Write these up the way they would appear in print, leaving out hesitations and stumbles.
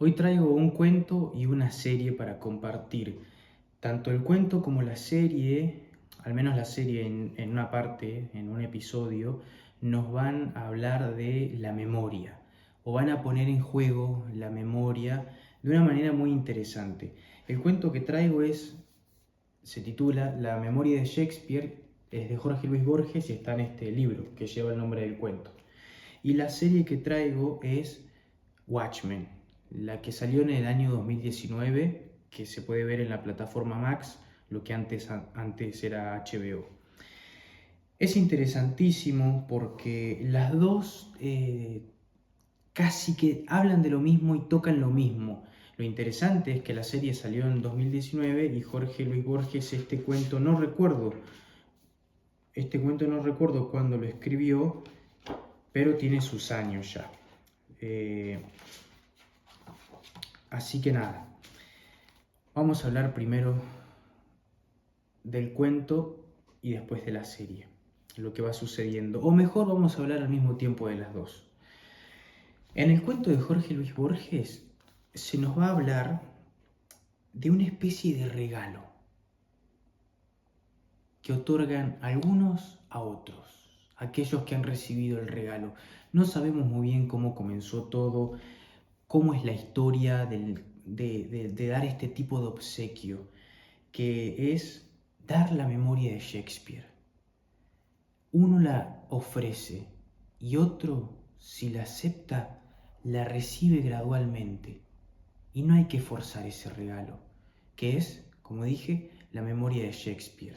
Hoy traigo un cuento y una serie para compartir. Tanto el cuento como la serie, al menos la serie en una parte, en un episodio, nos van a hablar de la memoria o van a poner en juego la memoria de una manera muy interesante. El cuento que traigo se titula La memoria de Shakespeare, es de Jorge Luis Borges y está en este libro que lleva el nombre del cuento. Y la serie que traigo es Watchmen, la que salió en el año 2019, que se puede ver en la plataforma Max, lo que antes era HBO. Es interesantísimo porque las dos casi que hablan de lo mismo y tocan lo mismo. Lo interesante es que la serie salió en 2019 y Jorge Luis Borges este cuento no recuerdo cuándo lo escribió, pero tiene sus años ya. Así que nada, vamos a hablar primero del cuento y después de la serie, lo que va sucediendo. O mejor, vamos a hablar al mismo tiempo de las dos. En el cuento de Jorge Luis Borges se nos va a hablar de una especie de regalo que otorgan algunos a otros, aquellos que han recibido el regalo. No sabemos muy bien cómo comenzó todo, cómo es la historia de dar este tipo de obsequio, que es dar la memoria de Shakespeare. Uno la ofrece y otro, si la acepta, la recibe gradualmente. Y no hay que forzar ese regalo, que es, como dije, la memoria de Shakespeare,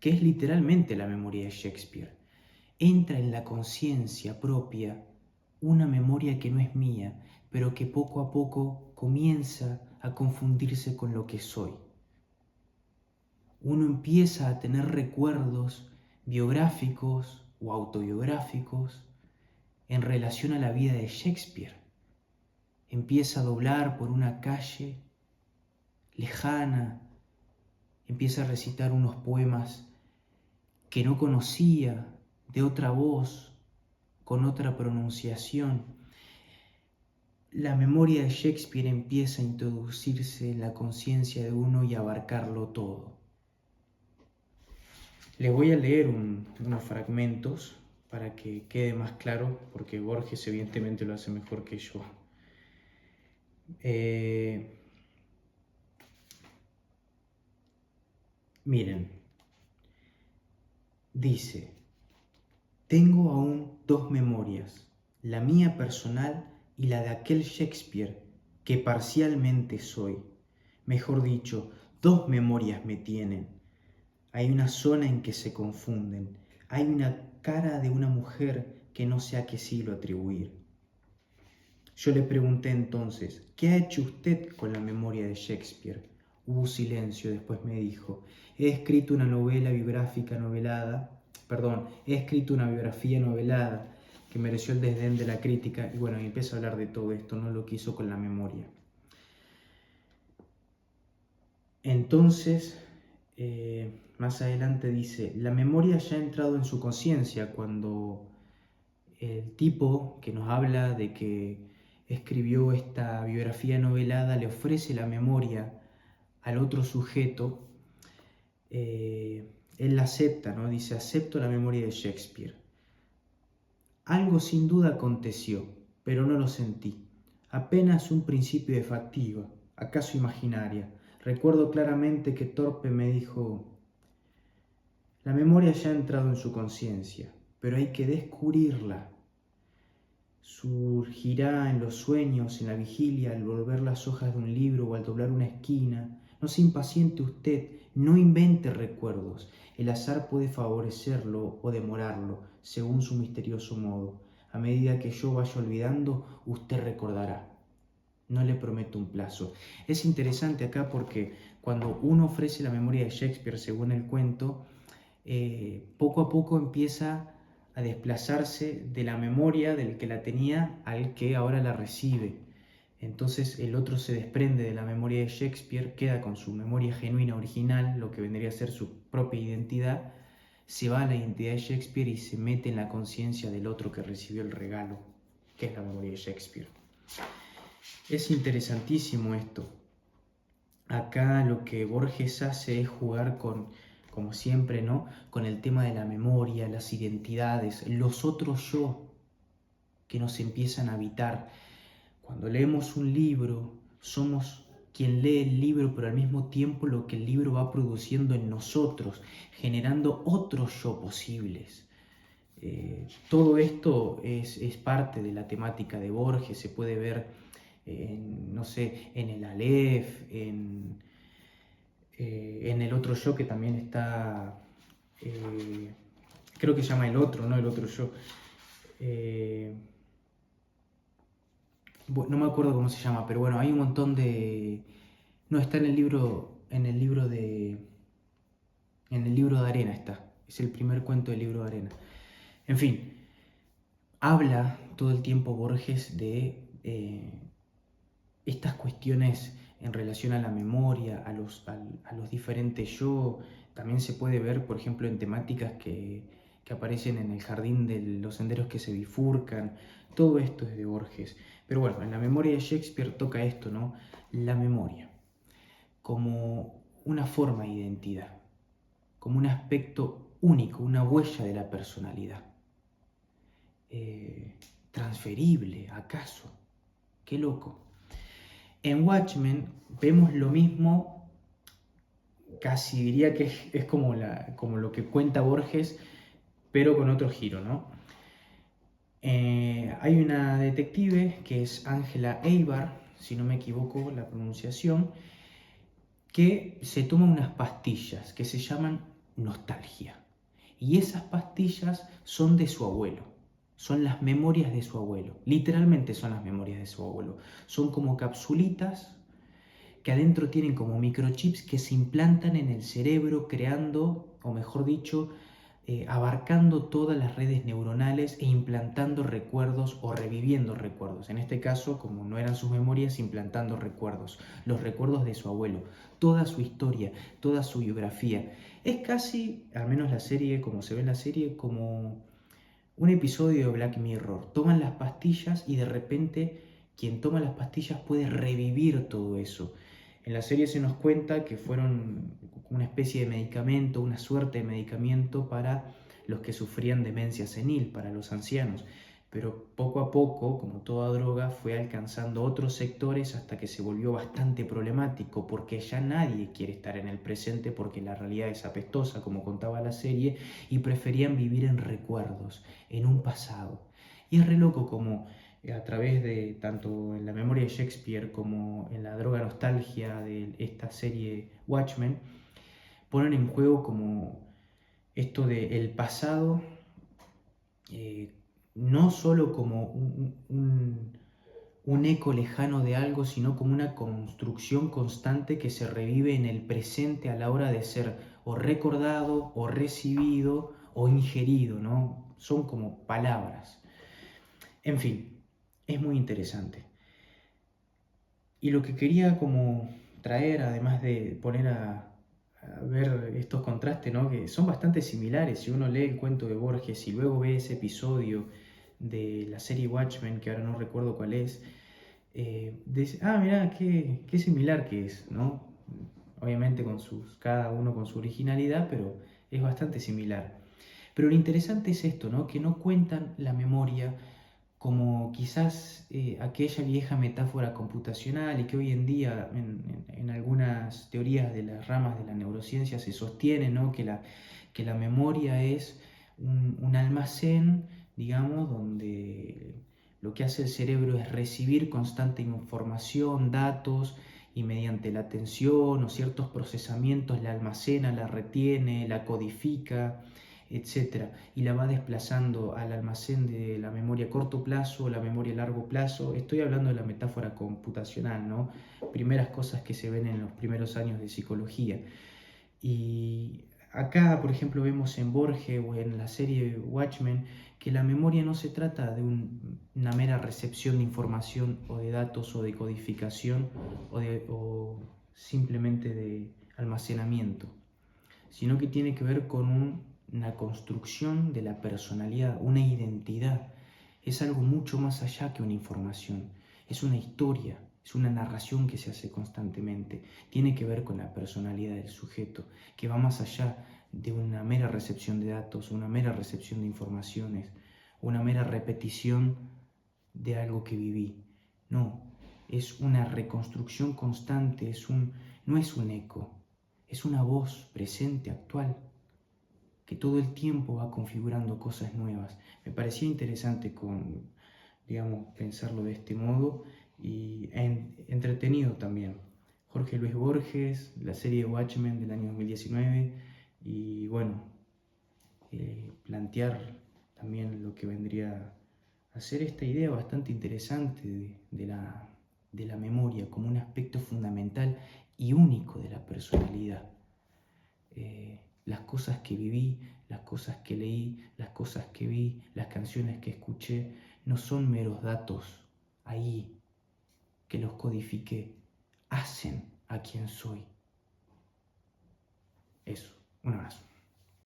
que es literalmente la memoria de Shakespeare. Entra en la conciencia propia una memoria que no es mía, pero que poco a poco comienza a confundirse con lo que soy. Uno empieza a tener recuerdos biográficos o autobiográficos en relación a la vida de Shakespeare. Empieza a doblar por una calle lejana, empieza a recitar unos poemas que no conocía, de otra voz, con otra pronunciación. La memoria de Shakespeare empieza a introducirse en la conciencia de uno y abarcarlo todo. Les voy a leer unos fragmentos para que quede más claro, porque Borges evidentemente lo hace mejor que yo. Miren, dice: tengo aún dos memorias, la mía personal y la de aquel Shakespeare que parcialmente soy. Mejor dicho, dos memorias me tienen. Hay una zona en que se confunden. Hay una cara de una mujer que no sé a qué siglo atribuir. Yo le pregunté entonces: ¿qué ha hecho usted con la memoria de Shakespeare? Hubo silencio, después me dijo: he escrito una biografía novelada que mereció el desdén de la crítica. Y bueno, y empieza a hablar de todo esto, no lo que hizo con la memoria. Entonces, más adelante dice: la memoria ya ha entrado en su conciencia cuando el tipo que nos habla de que escribió esta biografía novelada le ofrece la memoria al otro sujeto. Él la acepta, ¿no? Dice: acepto la memoria de Shakespeare. Algo sin duda aconteció, pero no lo sentí. Apenas un principio de fatiga, acaso imaginaria. Recuerdo claramente que Torpe me dijo: la memoria ya ha entrado en su conciencia, pero hay que descubrirla. Surgirá en los sueños, en la vigilia, al volver las hojas de un libro o al doblar una esquina. No se impaciente usted, no invente recuerdos. El azar puede favorecerlo o demorarlo, según su misterioso modo. A medida que yo vaya olvidando, usted recordará. No le prometo un plazo. Es interesante acá porque cuando uno ofrece la memoria de Shakespeare, según el cuento, poco a poco empieza a desplazarse de la memoria del que la tenía al que ahora la recibe. Entonces el otro se desprende de la memoria de Shakespeare, queda con su memoria genuina, original, lo que vendría a ser su propia identidad, se va a la identidad de Shakespeare y se mete en la conciencia del otro que recibió el regalo, que es la memoria de Shakespeare. Es interesantísimo esto. Acá lo que Borges hace es jugar con, como siempre, ¿no? Con el tema de la memoria, las identidades, los otros yo que nos empiezan a habitar. Cuando leemos un libro, somos quien lee el libro, pero al mismo tiempo lo que el libro va produciendo en nosotros, generando otros yo posibles. Todo esto es parte de la temática de Borges, se puede ver, no sé, en el Aleph, en el otro yo que también está, creo que se llama el otro, ¿no? El otro yo. Eh, no me acuerdo cómo se llama, pero bueno, hay un montón de... No, está en el libro de arena está. Es el primer cuento del libro de arena. En fin, habla todo el tiempo Borges de estas cuestiones en relación a la memoria, a los diferentes yo. También se puede ver, por ejemplo, en temáticas que aparecen en el jardín de los senderos que se bifurcan. Todo esto es de Borges. Pero bueno, en la memoria de Shakespeare toca esto, ¿no? La memoria, como una forma de identidad, como un aspecto único, una huella de la personalidad. Transferible, ¿acaso? Qué loco. En Watchmen vemos lo mismo, casi diría que es como, como lo que cuenta Borges, pero con otro giro, ¿no? Hay una detective que es Angela Eibar, si no me equivoco la pronunciación, que se toma unas pastillas que se llaman nostalgia. Y esas pastillas son de su abuelo, son las memorias de su abuelo, literalmente son las memorias de su abuelo. Son como capsulitas que adentro tienen como microchips que se implantan en el cerebro creando, o mejor dicho, abarcando todas las redes neuronales e implantando recuerdos o reviviendo recuerdos. En este caso, como no eran sus memorias, implantando recuerdos, los recuerdos de su abuelo, toda su historia, toda su biografía. Es casi, al menos la serie, como se ve en la serie, como un episodio de Black Mirror. Toman las pastillas y de repente quien toma las pastillas puede revivir todo eso. En la serie se nos cuenta que fueron una especie de medicamento, una suerte de medicamento para los que sufrían demencia senil, para los ancianos. Pero poco a poco, como toda droga, fue alcanzando otros sectores hasta que se volvió bastante problemático, porque ya nadie quiere estar en el presente porque la realidad es apestosa, como contaba la serie, y preferían vivir en recuerdos, en un pasado. Y es re loco como a través de, tanto en la memoria de Shakespeare como en la droga nostalgia de esta serie Watchmen, ponen en juego como esto de el pasado, eh, no solo como un eco lejano de algo, sino como una construcción constante que se revive en el presente a la hora de ser o recordado, o recibido, o ingerido, ¿no? Son como palabras. En fin, es muy interesante. Y lo que quería como traer, además de poner a ver estos contrastes, ¿no? Que son bastante similares, si uno lee el cuento de Borges y luego ve ese episodio de la serie Watchmen, que ahora no recuerdo cuál es, dice, mirá, qué similar que es, ¿no? Obviamente cada uno con su originalidad, pero es bastante similar. Pero lo interesante es esto, ¿no? Que no cuentan la memoria como quizás aquella vieja metáfora computacional y que hoy en día en algunas teorías de las ramas de la neurociencia se sostiene, ¿no? Que la memoria es un almacén, digamos, donde lo que hace el cerebro es recibir constante información, datos, y mediante la atención o ciertos procesamientos la almacena, la retiene, la codifica, etcétera, y la va desplazando al almacén de la memoria a corto plazo o la memoria a largo plazo. Estoy hablando de la metáfora computacional, ¿no? Primeras cosas que se ven en los primeros años de psicología. Y acá, por ejemplo, vemos en Borges o en la serie Watchmen que la memoria no se trata de una mera recepción de información o de datos o de codificación o simplemente de almacenamiento, sino que tiene que ver con una construcción de la personalidad, una identidad. Es algo mucho más allá que una información. Es una historia, es una narración que se hace constantemente. Tiene que ver con la personalidad del sujeto, que va más allá de una mera recepción de datos, una mera recepción de informaciones, una mera repetición de algo que viví. No, es una reconstrucción constante, no es un eco, es una voz presente, actual, que todo el tiempo va configurando cosas nuevas. Me parecía interesante digamos, pensarlo de este modo y entretenido también. Jorge Luis Borges, la serie Watchmen del año 2019 y bueno, plantear también lo que vendría a ser esta idea bastante interesante de la memoria como un aspecto fundamental y único de la personalidad. Las cosas que viví, las cosas que leí, las cosas que vi, las canciones que escuché, no son meros datos ahí que los codifiqué, hacen a quien soy. Eso, un abrazo.